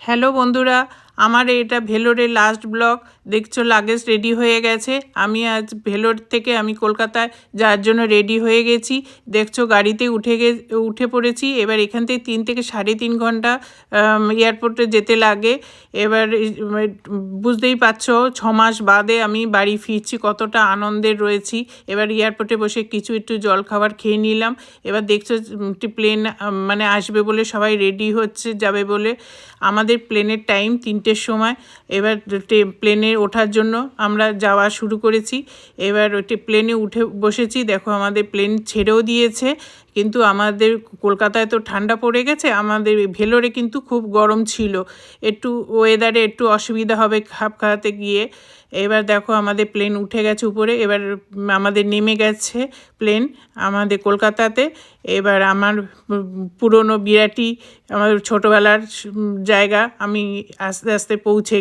Hello বন্ধুরা, আমার এটা ভেলোরের লাস্ট ব্লগ। দেখছো লাগেজ রেডি হয়ে গেছে। আমি আজ ভেলোর থেকে আমি কলকাতায় যাওয়ার জন্য রেডি হয়ে গেছি। দেখছো গাড়িতে উঠে পড়েছি। এবার এখান থেকে 3 থেকে 3.5 ঘন্টা এয়ারপোর্টে যেতে লাগে। এবার বুঝতেই পারছো 6 মাস বাদে আমি বাড়ি ফিরছি, কতটা আনন্দের রয়েছি। এবার এয়ারপোর্টে বসে একটু জলখাবার খেয়ে নিলাম। এবার দেখছো প্লেন মানে আসবে বলে সবাই রেডি হচ্ছে যাবে বলে। আমাদের প্লেনের টাইম 3টের সময়। এবার প্লেনে ওঠার জন্য আমরা যাওয়া শুরু করেছি। এবার প্লেনে উঠে বসেছি। দেখো আমাদের প্লেন ছেড়েও দিয়েছে, কিন্তু আমাদের কলকাতায় তো ঠান্ডা পড়ে গেছে, আমাদের ভেলোরে কিন্তু খুব গরম ছিল। একটু ওয়েদারে একটু অসুবিধা হবে খাপ খাওয়াতে গিয়ে। এবার দেখো আমাদের প্লেন উঠে গেছে উপরে। এবার আমাদের নেমে গেছে প্লেন আমাদের কলকাতাতে। এবার আমার পুরনো বিরাটি আমার ছোটোবেলার জায়গা আমি আস্তে আস্তে পৌঁছে